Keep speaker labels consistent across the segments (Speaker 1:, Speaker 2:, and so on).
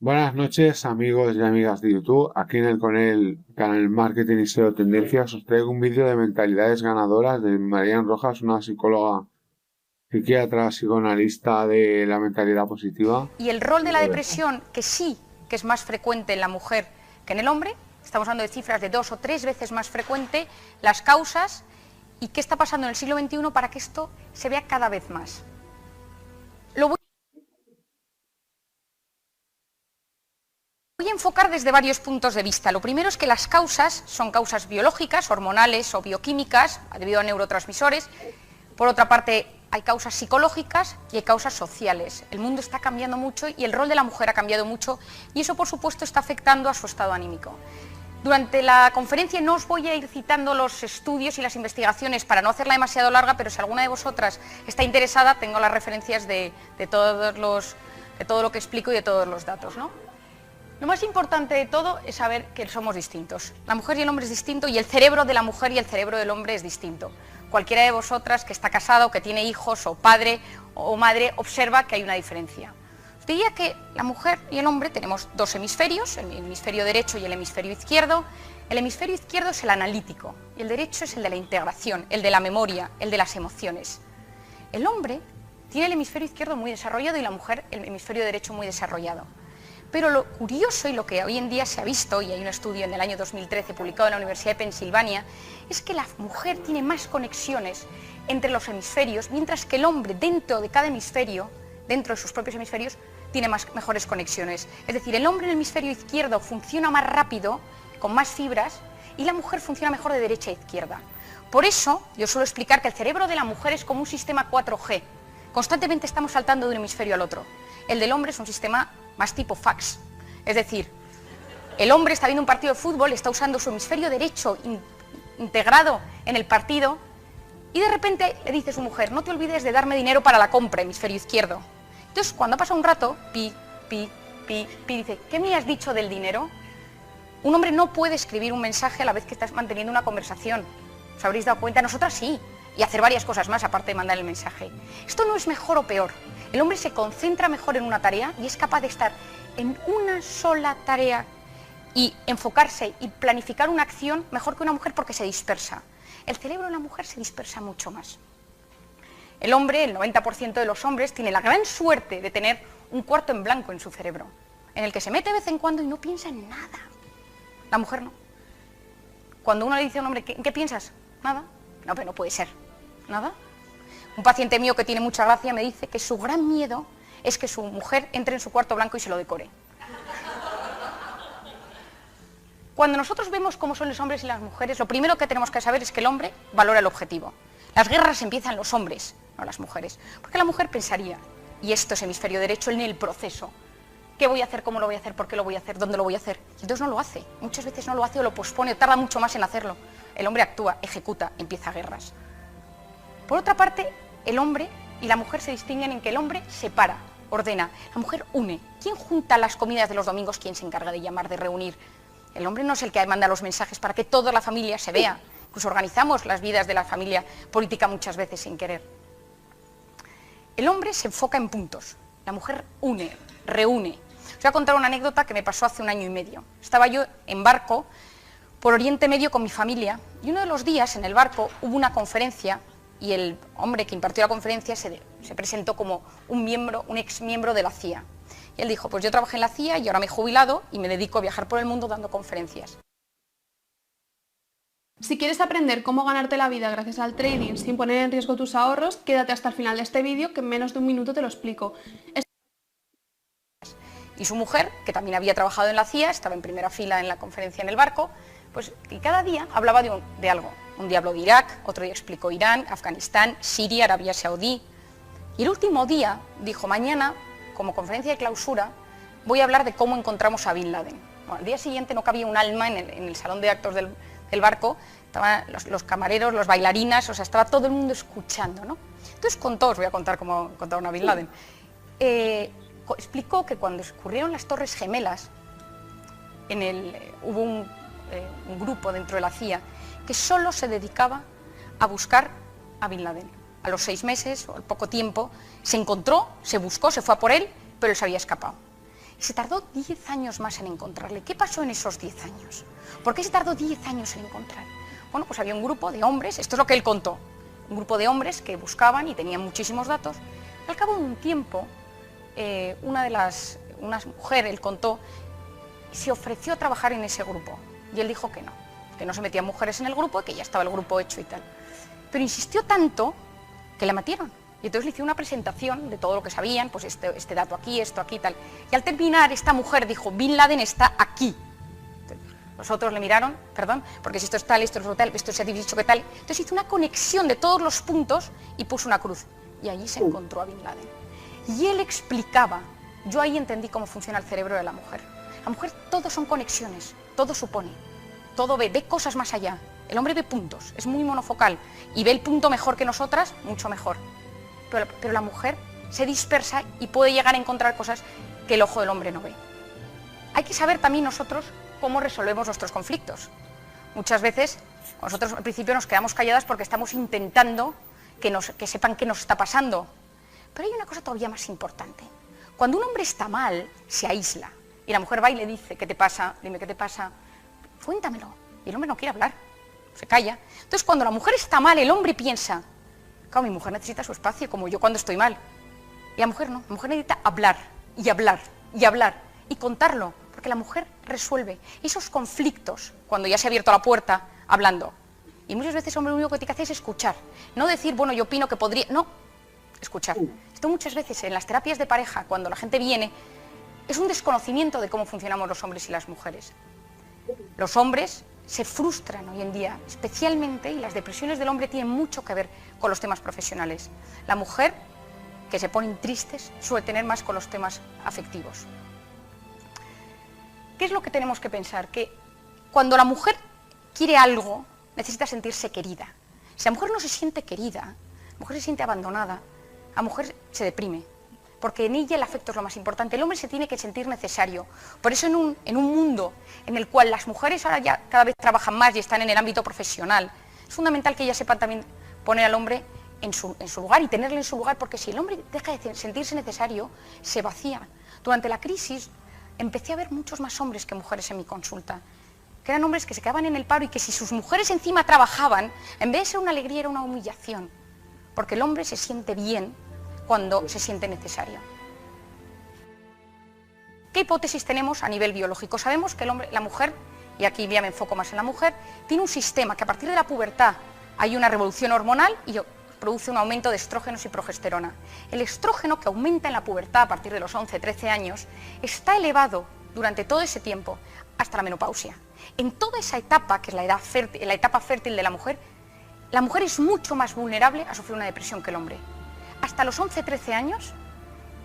Speaker 1: Buenas noches, amigos y amigas de YouTube. Aquí en con el canal Marketing y SEO Tendencias os traigo un vídeo de mentalidades ganadoras de Marian Rojas, una psicóloga, psiquiatra, psicoanalista de la mentalidad positiva.
Speaker 2: Y el rol de la depresión, que sí que es más frecuente en la mujer que en el hombre, estamos hablando de cifras de 2 o 3 veces más frecuente, las causas y qué está pasando en el siglo XXI para que esto se vea cada vez más. Lo voy a enfocar desde varios puntos de vista. Lo primero es que las causas son causas biológicas, hormonales o bioquímicas, debido a neurotransmisores. Por otra parte, hay causas psicológicas y hay causas sociales. El mundo está cambiando mucho y el rol de la mujer ha cambiado mucho y eso, por supuesto, está afectando a su estado anímico. Durante la conferencia no os voy a ir citando los estudios y las investigaciones para no hacerla demasiado larga, pero si alguna de vosotras está interesada, tengo las referencias de todo lo que explico y de todos los datos, ¿no? Lo más importante de todo es saber que somos distintos. La mujer y el hombre es distinto y el cerebro de la mujer y el cerebro del hombre es distinto. Cualquiera de vosotras que está casado, que tiene hijos, o padre o madre, observa que hay una diferencia. Os diría que la mujer y el hombre tenemos dos hemisferios, el hemisferio derecho y el hemisferio izquierdo. El hemisferio izquierdo es el analítico y el derecho es el de la integración, el de la memoria, el de las emociones. El hombre tiene el hemisferio izquierdo muy desarrollado y la mujer el hemisferio derecho muy desarrollado. Pero lo curioso y lo que hoy en día se ha visto, y hay un estudio en el año 2013 publicado en la Universidad de Pensilvania, es que la mujer tiene más conexiones entre los hemisferios, mientras que el hombre dentro de cada hemisferio, dentro de sus propios hemisferios, tiene mejores conexiones. Es decir, el hombre en el hemisferio izquierdo funciona más rápido, con más fibras, y la mujer funciona mejor de derecha a izquierda. Por eso, yo suelo explicar que el cerebro de la mujer es como un sistema 4G. Constantemente estamos saltando de un hemisferio al otro. El del hombre es un sistema más tipo fax. Es decir, el hombre está viendo un partido de fútbol, está usando su hemisferio derecho integrado en el partido y de repente le dice a su mujer, no te olvides de darme dinero para la compra, hemisferio izquierdo. Entonces, cuando pasa un rato, dice, ¿qué me has dicho del dinero? Un hombre no puede escribir un mensaje a la vez que estás manteniendo una conversación. ¿Os habréis dado cuenta? Nosotras sí. Y hacer varias cosas más aparte de mandar el mensaje. Esto no es mejor o peor. El hombre se concentra mejor en una tarea y es capaz de estar en una sola tarea y enfocarse y planificar una acción mejor que una mujer porque se dispersa. El cerebro de la mujer se dispersa mucho más. El hombre, el 90% de los hombres, tiene la gran suerte de tener un cuarto en blanco en su cerebro, en el que se mete de vez en cuando y no piensa en nada. La mujer no. Cuando uno le dice a un hombre, ¿en qué piensas? Nada. No, pero no puede ser. ¿Nada? Un paciente mío que tiene mucha gracia me dice que su gran miedo es que su mujer entre en su cuarto blanco y se lo decore. Cuando nosotros vemos cómo son los hombres y las mujeres, lo primero que tenemos que saber es que el hombre valora el objetivo. Las guerras empiezan los hombres, no las mujeres. Porque la mujer pensaría, y esto es hemisferio derecho, en el proceso. ¿Qué voy a hacer? ¿Cómo lo voy a hacer? ¿Por qué lo voy a hacer? ¿Dónde lo voy a hacer? Y entonces no lo hace. Muchas veces no lo hace o lo pospone o tarda mucho más en hacerlo. El hombre actúa, ejecuta, empieza guerras. Por otra parte, el hombre y la mujer se distinguen en que el hombre separa, ordena, la mujer une. ¿Quién junta las comidas de los domingos? ¿Quién se encarga de llamar, de reunir? El hombre no es el que manda los mensajes para que toda la familia se vea. Incluso organizamos las vidas de la familia política muchas veces sin querer. El hombre se enfoca en puntos, la mujer une, reúne. Os voy a contar una anécdota que me pasó hace 1 año y medio. Estaba yo en barco por Oriente Medio con mi familia y uno de los días en el barco hubo una conferencia y el hombre que impartió la conferencia se presentó como un ex miembro de la CIA. Y él dijo, pues yo trabajé en la CIA y ahora me he jubilado y me dedico a viajar por el mundo dando conferencias.
Speaker 3: Si quieres aprender cómo ganarte la vida gracias al trading sin poner en riesgo tus ahorros, quédate hasta el final de este vídeo que en menos de 1 minuto te lo explico.
Speaker 2: Y su mujer, que también había trabajado en la CIA, estaba en primera fila en la conferencia en el barco, pues y cada día hablaba de algo. Un día habló de Irak, otro día explicó Irán, Afganistán, Siria, Arabia Saudí. Y el último día dijo, mañana, como conferencia de clausura, voy a hablar de cómo encontramos a Bin Laden. Bueno, al día siguiente no cabía un alma en el salón de actos del barco, estaban los camareros, los bailarinas, o sea, estaba todo el mundo escuchando, ¿no? Entonces contó, os voy a contar cómo contaron a Bin Laden. Explicó que cuando ocurrieron las Torres Gemelas, hubo un grupo dentro de la CIA que solo se dedicaba a buscar a Bin Laden. A los 6 meses o al poco tiempo se encontró, se buscó, se fue a por él, pero él se había escapado. y se tardó 10 años más en encontrarle. ¿Qué pasó en esos 10 años? ¿Por qué se tardó 10 años en encontrar? Bueno, pues había un grupo de hombres, esto es lo que él contó, un grupo de hombres que buscaban y tenían muchísimos datos. Al cabo de un tiempo, una mujer, él contó, se ofreció a trabajar en ese grupo y él dijo que no se metían mujeres en el grupo y que ya estaba el grupo hecho y tal. Pero insistió tanto que la metieron. Y entonces le hizo una presentación de todo lo que sabían, pues este dato aquí, esto aquí, tal. Y al terminar, esta mujer dijo, Bin Laden está aquí. Los otros le miraron, perdón, porque si esto es tal, esto es tal, esto se ha dicho que tal. Entonces hizo una conexión de todos los puntos y puso una cruz. Y allí se encontró a Bin Laden. Y él explicaba, yo ahí entendí cómo funciona el cerebro de la mujer. La mujer, todo son conexiones, todo supone, todo ve cosas más allá. El hombre ve puntos, es muy monofocal y ve el punto mejor que nosotras, mucho mejor. Pero la mujer se dispersa y puede llegar a encontrar cosas que el ojo del hombre no ve. Hay que saber también nosotros cómo resolvemos nuestros conflictos. Muchas veces nosotros al principio nos quedamos calladas porque estamos intentando que sepan qué nos está pasando. Pero hay una cosa todavía más importante. Cuando un hombre está mal, se aísla. Y la mujer va y le dice, ¿qué te pasa? Dime, ¿qué te pasa? Cuéntamelo. Y el hombre no quiere hablar, se calla. Entonces, cuando la mujer está mal, el hombre piensa, claro, mi mujer necesita su espacio, como yo cuando estoy mal. Y la mujer no, la mujer necesita hablar, y hablar, y hablar, y contarlo, porque la mujer resuelve esos conflictos cuando ya se ha abierto la puerta, hablando. Y muchas veces el hombre lo único que tiene que hacer es escuchar. No decir, bueno, yo opino que podría... No, escuchar. Esto muchas veces en las terapias de pareja, cuando la gente viene, es un desconocimiento de cómo funcionamos los hombres y las mujeres. Los hombres se frustran hoy en día, especialmente, y las depresiones del hombre tienen mucho que ver con los temas profesionales. La mujer, que se ponen tristes, suele tener más con los temas afectivos. ¿Qué es lo que tenemos que pensar? Que cuando la mujer quiere algo, necesita sentirse querida. Si la mujer no se siente querida, la mujer se siente abandonada, la mujer se deprime, porque en ella el afecto es lo más importante. El hombre se tiene que sentir necesario. Por eso en un mundo en el cual las mujeres ahora ya cada vez trabajan más y están en el ámbito profesional, es fundamental que ellas sepan también poner al hombre en su lugar y tenerle en su lugar, porque si el hombre deja de sentirse necesario, se vacía. Durante la crisis empecé a ver muchos más hombres que mujeres en mi consulta, que eran hombres que se quedaban en el paro y que si sus mujeres encima trabajaban, en vez de ser una alegría era una humillación, porque el hombre se siente bien cuando se siente necesario. ¿Qué hipótesis tenemos a nivel biológico? Sabemos que el hombre, la mujer, y aquí ya me enfoco más en la mujer, tiene un sistema que a partir de la pubertad hay una revolución hormonal y produce un aumento de estrógenos y progesterona. El estrógeno, que aumenta en la pubertad a partir de los 11-13 años, está elevado durante todo ese tiempo hasta la menopausia. En toda esa etapa, que es la etapa fértil de la mujer es mucho más vulnerable a sufrir una depresión que el hombre. Hasta los 11-13 años,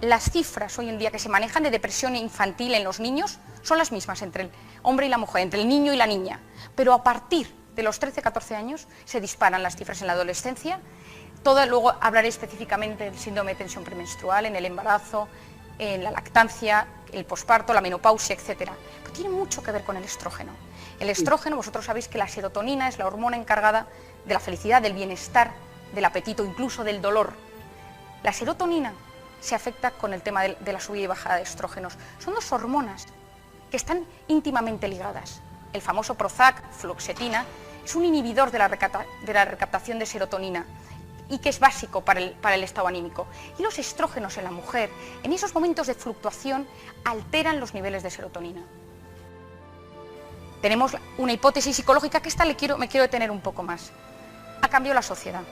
Speaker 2: las cifras hoy en día que se manejan de depresión infantil en los niños son las mismas entre el hombre y la mujer, entre el niño y la niña. Pero a partir de los 13-14 años se disparan las cifras en la adolescencia. Luego hablaré específicamente del síndrome de tensión premenstrual, en el embarazo, en la lactancia, el posparto, la menopausia, etc. Pero tiene mucho que ver con el estrógeno. El estrógeno, vosotros sabéis que la serotonina es la hormona encargada de la felicidad, del bienestar, del apetito, incluso del dolor. La serotonina se afecta con el tema de la subida y bajada de estrógenos. Son dos hormonas que están íntimamente ligadas. El famoso Prozac, fluoxetina, es un inhibidor de la recaptación de serotonina y que es básico para el estado anímico. Y los estrógenos en la mujer, en esos momentos de fluctuación, alteran los niveles de serotonina. Tenemos una hipótesis psicológica que me quiero detener un poco más. Ha cambiado la sociedad.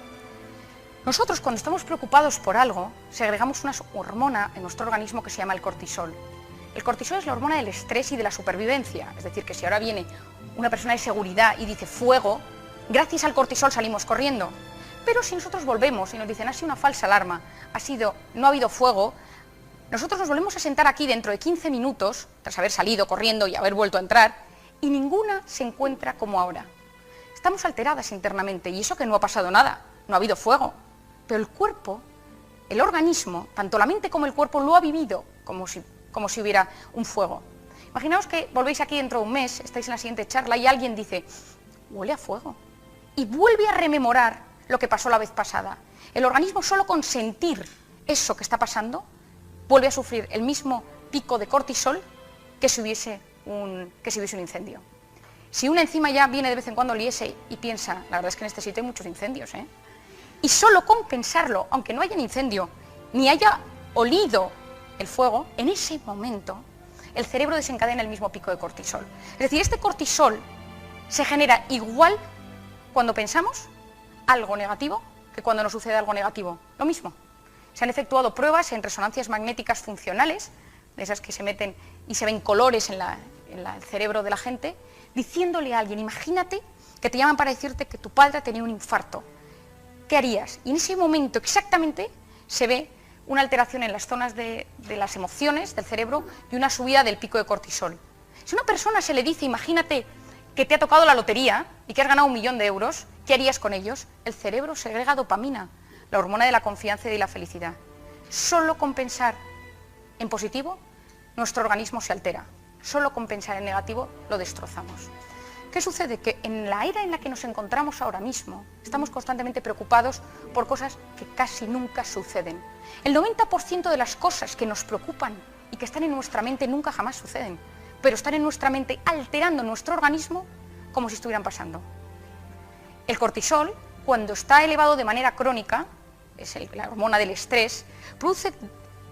Speaker 2: Nosotros, cuando estamos preocupados por algo, segregamos una hormona en nuestro organismo que se llama el cortisol. El cortisol es la hormona del estrés y de la supervivencia. Es decir, que si ahora viene una persona de seguridad y dice fuego, gracias al cortisol salimos corriendo. Pero si nosotros volvemos y nos dicen ha sido una falsa alarma, no ha habido fuego, nosotros nos volvemos a sentar aquí dentro de 15 minutos, tras haber salido corriendo y haber vuelto a entrar, y ninguna se encuentra como ahora. Estamos alteradas internamente, y eso que no ha pasado nada, no ha habido fuego. Pero el cuerpo, el organismo, tanto la mente como el cuerpo lo ha vivido como si hubiera un fuego. Imaginaos que volvéis aquí dentro de un mes, estáis en la siguiente charla y alguien dice, huele a fuego. Y vuelve a rememorar lo que pasó la vez pasada. El organismo solo con sentir eso que está pasando, vuelve a sufrir el mismo pico de cortisol que si hubiese un incendio. Si una enzima ya viene de vez en cuando al IES y piensa, la verdad es que en este sitio hay muchos incendios, y solo con pensarlo, aunque no haya un incendio, ni haya olido el fuego, en ese momento el cerebro desencadena el mismo pico de cortisol. Es decir, este cortisol se genera igual cuando pensamos algo negativo que cuando nos sucede algo negativo. Lo mismo. Se han efectuado pruebas en resonancias magnéticas funcionales, de esas que se meten y se ven colores en el cerebro de la gente, diciéndole a alguien, imagínate que te llaman para decirte que tu padre ha tenido un infarto. ¿Qué harías? Y en ese momento exactamente se ve una alteración en las zonas de las emociones del cerebro y una subida del pico de cortisol. Si a una persona se le dice, imagínate que te ha tocado la lotería y que has ganado 1 millón de euros, ¿qué harías con ellos? El cerebro segrega dopamina, la hormona de la confianza y de la felicidad. Solo con pensar en positivo, nuestro organismo se altera. Solo con pensar en negativo, lo destrozamos. ¿Qué sucede? Que en la era en la que nos encontramos ahora mismo, estamos constantemente preocupados por cosas que casi nunca suceden. El 90% de las cosas que nos preocupan y que están en nuestra mente nunca jamás suceden, pero están en nuestra mente alterando nuestro organismo como si estuvieran pasando. El cortisol, cuando está elevado de manera crónica, es la hormona del estrés, produce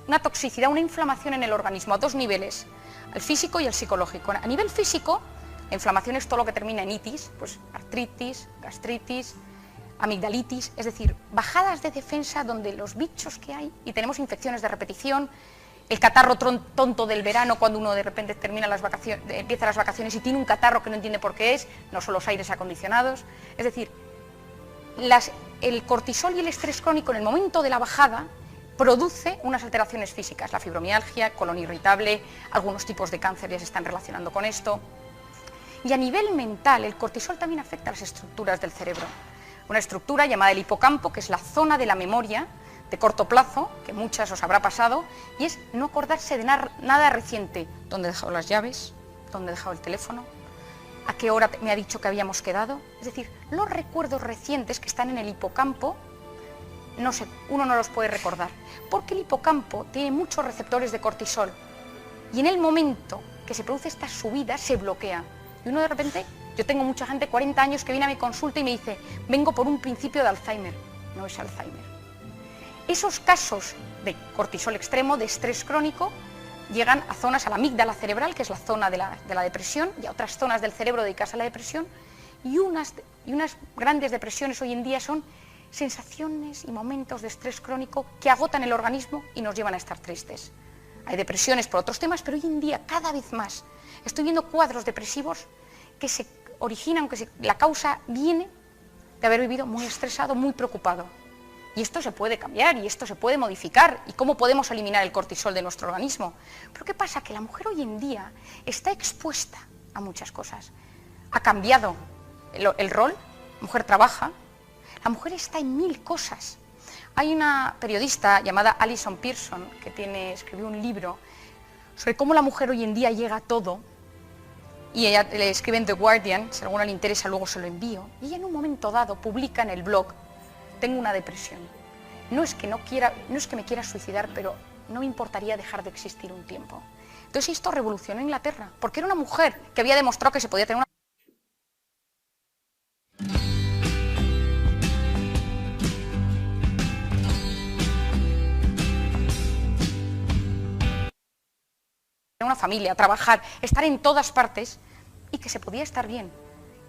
Speaker 2: una toxicidad, una inflamación en el organismo a 2 niveles, al físico y al psicológico. A nivel físico, la inflamación es todo lo que termina en itis, pues artritis, gastritis, amigdalitis, es decir, bajadas de defensa donde los bichos que hay, y tenemos infecciones de repetición, el catarro tonto del verano cuando uno de repente termina empieza las vacaciones y tiene un catarro que no entiende por qué es, no son los aires acondicionados, es decir, el cortisol y el estrés crónico en el momento de la bajada produce unas alteraciones físicas, la fibromialgia, colon irritable, algunos tipos de cáncer ya se están relacionando con esto. Y a nivel mental, el cortisol también afecta a las estructuras del cerebro. Una estructura llamada el hipocampo, que es la zona de la memoria de corto plazo, que muchas os habrá pasado, y es no acordarse de nada reciente. ¿Dónde he dejado las llaves? ¿Dónde he dejado el teléfono? ¿A qué hora me ha dicho que habíamos quedado? Es decir, los recuerdos recientes que están en el hipocampo, uno no los puede recordar, porque el hipocampo tiene muchos receptores de cortisol, y en el momento que se produce esta subida se bloquea. Y uno de repente, yo tengo mucha gente, 40 años, que viene a mi consulta y me dice, vengo por un principio de Alzheimer. No es Alzheimer. Esos casos de cortisol extremo, de estrés crónico, llegan a zonas, a la amígdala cerebral, que es la zona de la depresión, y a otras zonas del cerebro dedicadas a la depresión, y unas grandes depresiones hoy en día son sensaciones y momentos de estrés crónico que agotan el organismo y nos llevan a estar tristes. Hay depresiones por otros temas, pero hoy en día, cada vez más, estoy viendo cuadros depresivos que se originan, la causa viene de haber vivido muy estresado, muy preocupado. Y esto se puede cambiar y esto se puede modificar. ¿Y cómo podemos eliminar el cortisol de nuestro organismo? Pero ¿qué pasa? Que la mujer hoy en día está expuesta a muchas cosas. Ha cambiado el rol, la mujer trabaja, la mujer está en 1000 cosas. Hay una periodista llamada Alison Pearson que escribió un libro sobre cómo la mujer hoy en día llega a todo, y ella le escribe en The Guardian, si a alguna le interesa luego se lo envío, y ella en un momento dado publica en el blog, tengo una depresión, no es que me quiera suicidar, pero no me importaría dejar de existir un tiempo. Entonces esto revolucionó Inglaterra, porque era una mujer que había demostrado que se podía tener una familia, trabajar, estar en todas partes y que se podía estar bien.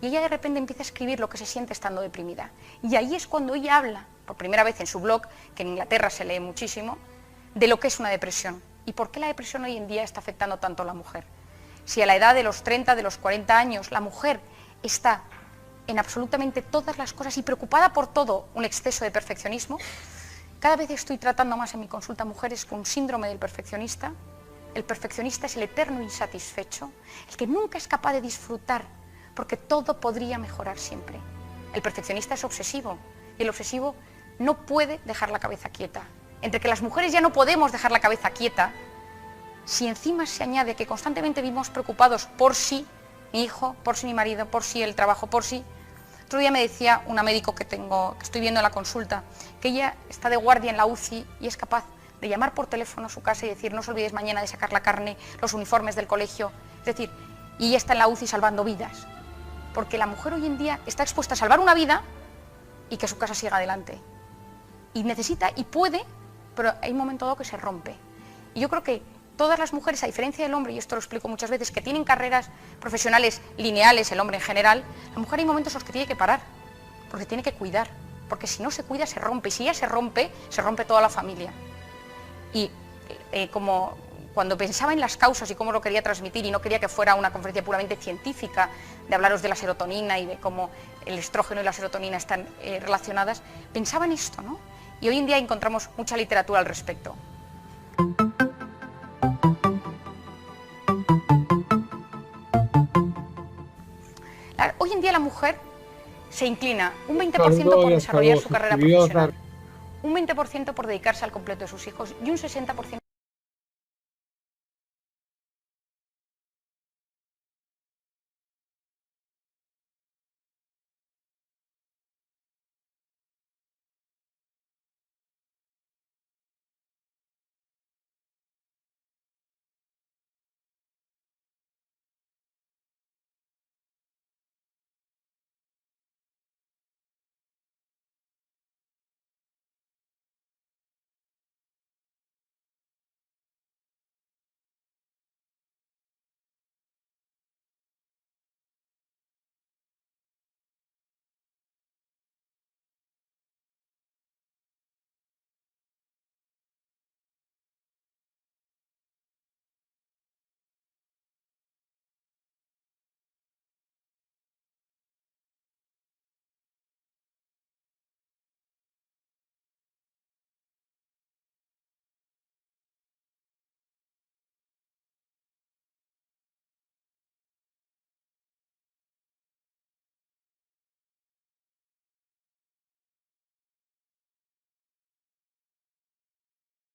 Speaker 2: Y ella de repente empieza a escribir lo que se siente estando deprimida. Y ahí es cuando ella habla, por primera vez en su blog, que en Inglaterra se lee muchísimo, de lo que es una depresión. ¿Y por qué la depresión hoy en día está afectando tanto a la mujer? Si a la edad de los 30, de los 40 años, la mujer está en absolutamente todas las cosas y preocupada por todo, un exceso de perfeccionismo, cada vez estoy tratando más en mi consulta mujeres con síndrome del perfeccionista. El perfeccionista es el eterno insatisfecho, el que nunca es capaz de disfrutar, porque todo podría mejorar siempre. El perfeccionista es obsesivo, y el obsesivo no puede dejar la cabeza quieta. Entre que las mujeres ya no podemos dejar la cabeza quieta, si encima se añade que constantemente vivimos preocupados por si mi hijo, por si mi marido, por si el trabajo, por si... Otro día me decía una médico que estoy viendo en la consulta, que ella está de guardia en la UCI y es capaz de llamar por teléfono a su casa y decir no os olvidéis mañana de sacar la carne, los uniformes del colegio, es decir, y ella está en la UCI salvando vidas, porque la mujer hoy en día está expuesta a salvar una vida y que su casa siga adelante, y necesita y puede, pero hay un momento dado que se rompe, y yo creo que todas las mujeres, a diferencia del hombre, y esto lo explico muchas veces, que tienen carreras profesionales lineales, el hombre en general, la mujer hay momentos en los que tiene que parar, porque tiene que cuidar, porque si no se cuida se rompe, y si ella se rompe toda la familia. Y como cuando pensaba en las causas y cómo lo quería transmitir, y no quería que fuera una conferencia puramente científica, de hablaros de la serotonina y de cómo el estrógeno y la serotonina están relacionadas, pensaba en esto, ¿no? Y hoy en día encontramos mucha literatura al respecto. Hoy en día la mujer se inclina un 20% por desarrollar su carrera profesional, un 20% por dedicarse al completo de sus hijos y un 60%